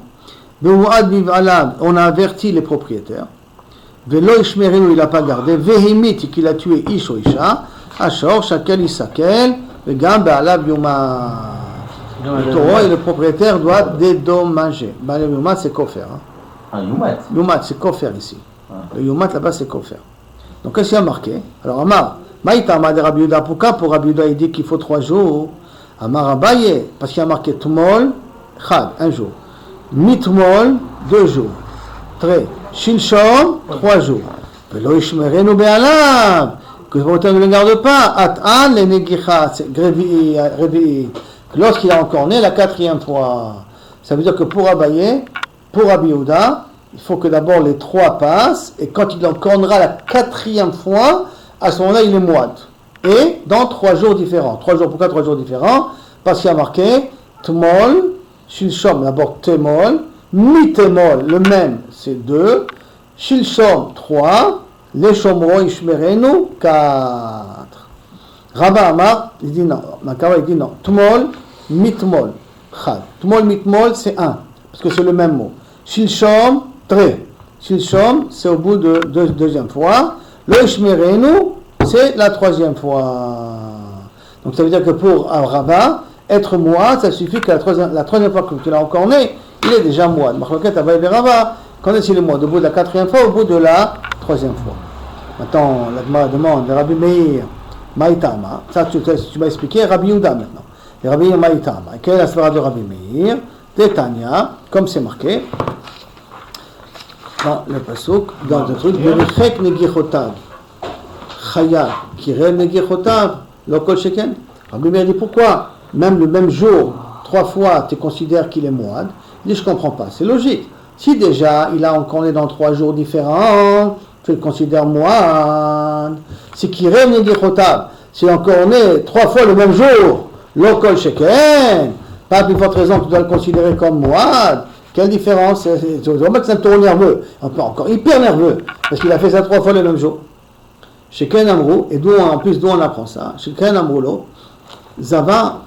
A: On a averti les propriétaires. Velo ishmerenu, il n'a pas gardé. Vehimit, qu'il a tué ish ou isha. Ashor, shakel isakel. Vegam be'alav yuma. Le taureau et le propriétaire doivent dédommager. Le yumat, c'est kofer.
B: Un yumat.
A: Yumat, c'est kofer ici. Le yumat là-bas, c'est kofer. Donc, qu'est-ce qu'il y a marqué? Alors, Amar, Maïta Amar de Rabbi Yehuda. Pourquoi pour Rabbi Yehuda, il dit qu'il faut 3 jours? Amar Abaye, parce qu'il y a marqué Tmol, Chad, 1 jour. Mitmol, 2 jours. Très. Shilshom, 3 jours. Velo ishmerenu be'alav. Que le propriétaire ne le garde pas. At'an, le negicha, revi'i. Lorsqu'il a encore né la 4e fois. Ça veut dire que pour Abaye, pour Rabbi Yehuda, il faut que d'abord les 3 passent, et quand il encornera la 4e fois, à ce moment-là, il est moite. Et dans 3 jours différents. 3 jours, pourquoi 3 jours différents? Parce qu'il y a marqué Tmol, Shilshom, d'abord Temol, Mitemol, le même, c'est 2, Shilshom, 3, les Shomro, Ishmerenu, 4. Rabba Amar, il dit non, Makawa, il dit non. Tmol, Mitmol, Chad. Tmol, Mitmol, c'est 1, parce que c'est le même mot. Shilshom, très. Shilshom, c'est au bout de 2e fois. Le Ishmerenu, c'est la 3e fois. Donc ça veut dire que pour Rabba, être moine, ça suffit que la troisième fois que tu l'as encore né, il est déjà moine. Machloket Abaye et Rabba, quand est-ce qu'il est moine? Au bout de la 4e fois, au bout de la 3e fois. Maintenant, la Gemara demande, Rabbi Meir, Maïtama, ça tu m'as expliqué, Rabbi Yehuda maintenant. Et Rabbi Meir Maïtama, quelle est la svara de Rabbi Meir? Détania, comme c'est marqué dans le pasuk, dans le truc, Berichek Negichotav, Chaya, Kirel Negichotav, Lokol Sheken. Rabbi Meir dit pourquoi, même le même jour, 3 fois, tu considères qu'il est moine? Il dit je comprends pas, c'est logique. Si déjà il a encore né dans 3 jours différents, tu le considères moine. Si Kirel Negichotav, c'est encore né 3 fois le même jour, Lokol Sheken. Pas plus forte raison que tu dois le considérer comme moine. Quelle différence? C'est un taureau nerveux, encore hyper nerveux, parce qu'il a fait ça 3 fois le même jour. Chez Ken Amrou, et en plus d'où on apprend ça, chez Ken Amroulo, Zava,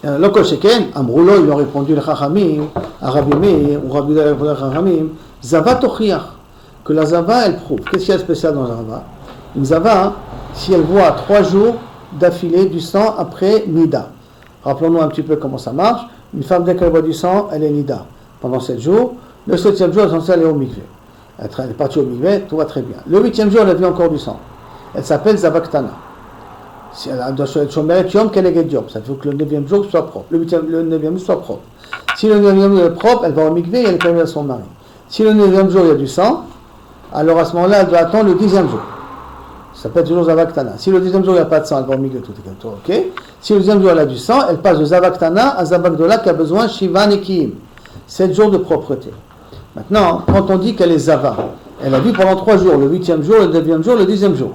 A: Lokol Sheken, Amroulo, ils ont répondu le Chachamim, à Rabbi Meir, ou Rabbi Yehuda le Chachamim, Zava Tochiach, que la Zava elle prouve. Qu'est-ce qu'il y a de spécial dans la Zava? Une Zava, si elle voit 3 jours d'affilée du sang après Nida. Rappelons-nous un petit peu comment ça marche. Une femme, dès qu'elle voit du sang, elle est Nida pendant 7 jours. Le 7e jour, elle est censée aller au mikvé. Elle est partie au mikvé, tout va très bien. Le 8e jour, elle a vu encore du sang. Elle s'appelle Zavaktana. Si elle doit être chomeret yom keneged yom, ça veut que le 9e jour soit propre. Le 9e jour soit propre. Si le 9e jour est propre, elle va au mikvé et elle permet à son mari. Si le 9e jour il y a du sang, alors à ce moment-là, elle doit attendre le 10e jour. Ça s'appelle toujours Zavaktana. Si le 10e jour il n'y a pas de sang, elle va au mikvé, tout est ok. Si le 10e jour elle a du sang, elle passe de Zavaktana à Zavakdola qui a besoin Shiva Nikim. 7 jours de propreté. Maintenant, quand on dit qu'elle est Zava, elle a vu pendant 3 jours, le 8e jour, le 9e jour, le 10e jour.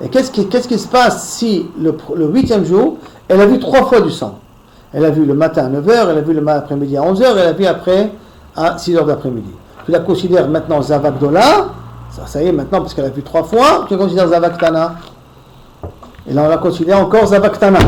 A: Et qu'est-ce qui se passe si le 8e jour, elle a vu 3 fois du sang? Elle a vu le matin à 9h, elle a vu le après-midi à 11h, elle a vu après à 6h d'après-midi. Tu la considères maintenant Zavakdola, ça y est maintenant, parce qu'elle a vu 3 fois, tu la considères Zavaktana. Et là on la considère encore Zavaktana.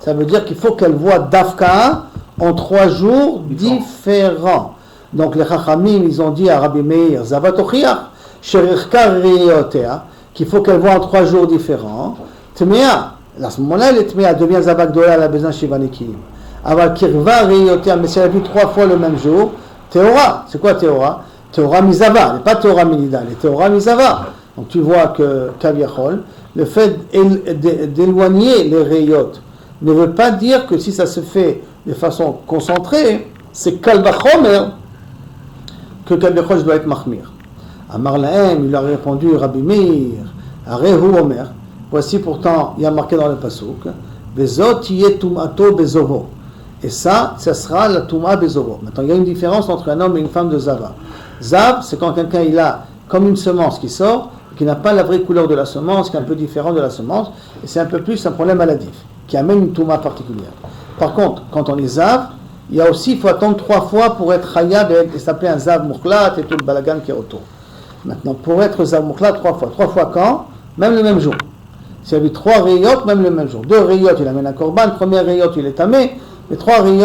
A: Ça veut dire qu'il faut qu'elle voit Dafka en 3 jours différents. Donc les Chachamim, ils ont dit à Rabbi Meir, Zavatochiach, Sherirka Riyotea, qu'il faut qu'elle voit en 3 jours différents. Tmea, à ce moment-là, elle est Tmea, devient Zavakdola, elle a besoin de Shivanikim. Aval Kirva Riyotea, mais si elle a vu 3 fois le même jour, Théora, c'est quoi Théora? Théora Mizava, elle n'est pas Théora Minida, elle est Théora Mizava. Donc tu vois que Kaviachol, le fait d'éloigner les Riyot ne veut pas dire que si ça se fait de façon concentrée, c'est Kalvachomer que Kalvachomer doit être Mahmir. Amar Lahem, il a répondu Rabbi Meir, Arehu Omer, voici pourtant, il y a marqué dans le Pasuk, Bezot yé tumato bezovo. Et ça sera la Touma bezovo. Maintenant, il y a une différence entre un homme et une femme de Zava. Zav, c'est quand quelqu'un il a comme une semence qui sort, qui n'a pas la vraie couleur de la semence, qui est un peu différent de la semence, et c'est un peu plus un problème maladif, qui amène une Touma particulière. Par contre, quand on est Zav, il faut attendre 3 fois pour être Chayab et s'appeler un Zav Mukhlat et tout le balagan qui est autour. Maintenant, pour être Zav Mukhlat 3 fois. 3 fois quand? Même le même jour. S'il y a eu 3 rayot, même le même jour. 2 rayot, il amène un korban. 1er rayot, il est tamé. Les 3 rayot,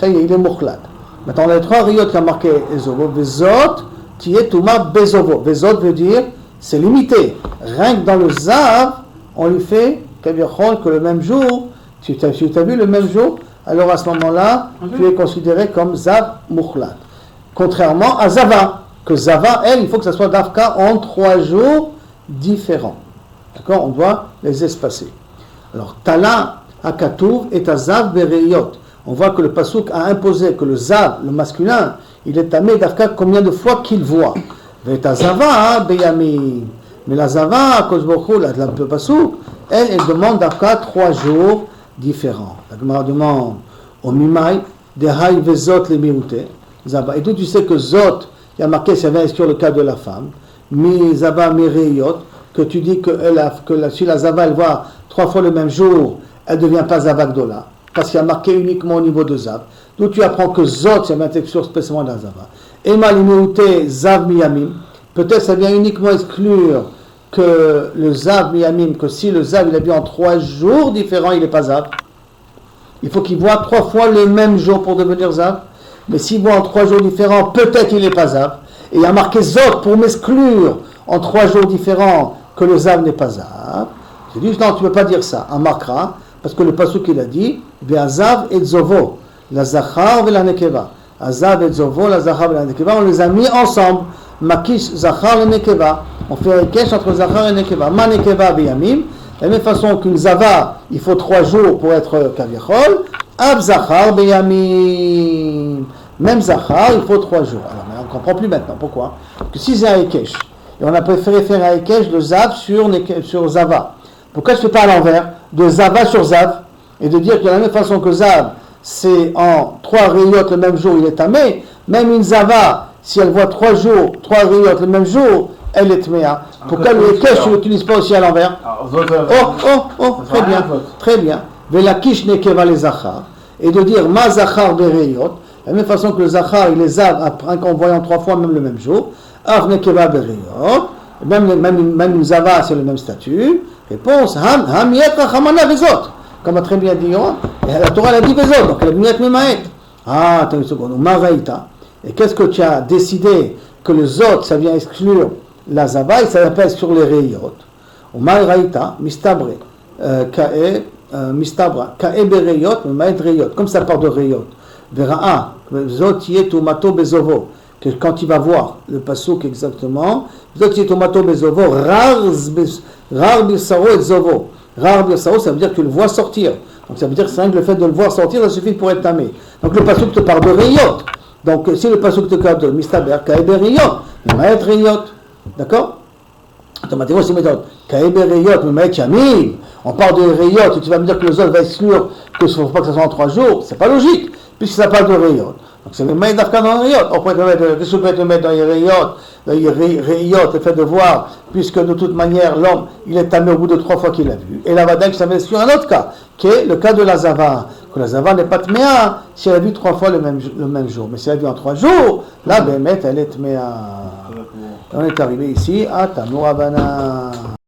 A: ça y est, il est Mukhlat. Maintenant, on a les 3 rayot qui a marqué Ezovo. Vezot, Tiye Touma Bezovo. Vezot veut dire, c'est limité. Rien que dans le Zav, on lui fait, que le même jour, tu t'as vu le même jour, alors à ce moment-là, tu es considéré comme Zav Mukhlat. Contrairement à Zava, que Zava, elle, il faut que ça soit Dafka en 3 jours différents. D'accord? On doit les espacer. Alors, Tala Akatouv est à Zav Bereyot. On voit que le Pasuk a imposé que le Zav, le masculin, il est tamé Dafka combien de fois qu'il voit. Et à Zava, Beyami. Mais la Zava, à cause de le Pasuk, elle demande Dafka 3 jours différents. La Gemara demande au Mimai, de Hay Vezot le Miouté. Et donc tu sais que Zot, il y a marqué, ça vient exclure le cas de la femme. Mi Zava mi Reyot, que tu dis que si la Zava elle voit 3 fois le même jour, elle ne devient pas Zava Gdola. Parce qu'il y a marqué uniquement au niveau de Zav. Donc tu apprends que Zot, ça vient exclure spécialement de la Zava. Et Malimeuté Zav Miyamim, peut-être ça vient uniquement exclure que le Zav Miyamim, que si le Zav il a vu en 3 jours différents, il n'est pas Zav. Il faut qu'il voit 3 fois le même jour pour devenir Zav. Mais s'il voit en 3 jours différents, peut-être il n'est pas Zav. Et il y a marqué Zot pour m'exclure en 3 jours différents que le Zav n'est pas Zav. Je dis non, tu ne peux pas dire ça. On marquera, parce que le pasuk il a dit, Zav et Zovo, la Zachar et la Nekeva. Zav et Zovo, la Zachar et la Nekeva, on les a mis ensemble. Makish, Zachar et Nekeva. On fait un kesh entre Zachar et Nekeva. Ma Nekeva biyamim. De la même façon qu'une Zava, il faut 3 jours pour être Kaviachol. Ab Zachar biyamim. Même Zachar, il faut 3 jours. Alors, mais on ne comprend plus maintenant. Pourquoi? Parce que si c'est un Ekesh, et on a préféré faire un Ekesh de Zav sur Zava. Pourquoi je ne fais pas à l'envers? De Zava sur Zav, et de dire que de la même façon que Zav, c'est en 3 rayot le même jour, il est tamé, même une Zava, si elle voit 3 jours, 3 rayot le même jour, elle est tméa. Pourquoi le Ekesh, tu ne l'utilises pas aussi à l'envers? Très bien, très bien. Velakish nekeva les Zachar, et de dire ma Zachar bereyot, de la même façon que le Zachar, il les Zav, en voyant 3 fois même le même jour, Av nekeva bereyot, même une Zava, c'est le même statut. Réponse, Ham yetra chamana vezot. Comme a très bien dit, la Torah elle a dit vezot, donc elle a dit met memaet. Ah, attends une seconde, Maraïta. Et qu'est-ce que tu as décidé que le zot, ça vient exclure la Zava, et ça vient pas exclure les reyot. Maraïta, mistabre, kae bereyot, memaet reyot. Comme ça part de reyot. Vera'a, zot yet umato bezovo. Que quand il va voir le pasuk exactement, zot yet umato bezovo, rar birsaro et zovo. Rar birsaro, ça veut dire que tu le vois sortir. Donc ça veut dire que c'est rien que le fait de le voir sortir, ça suffit pour être tamé. Donc le pasuk te parle de reyot. Donc si le pasuk te parle de mistaber, kaebe reyot, memaet reyot. D'accord? Automatiquement, c'est méthode. Kaebe reyot, memaet yamim. On parle de reyot, et tu vas me dire que le zot va exclure que il ne faut pas que ça soit en 3 jours. C'est pas logique, puisque ça parle de reyot. Donc c'est le maïd d'Afka dans les rayot. On pourrait le mettre dans les rayot, le fait de voir, puisque de toute manière l'homme il est tamé au bout de 3 fois qu'il l'a vu. Et la vadin ça met sur un autre cas, qui est le cas de la Zava, que la Zava n'est pas tméa si elle a vu 3 fois le même jour. Mais si elle a vu en 3 jours, là Bémet elle est tméa. On est arrivé ici à Tanour Havana.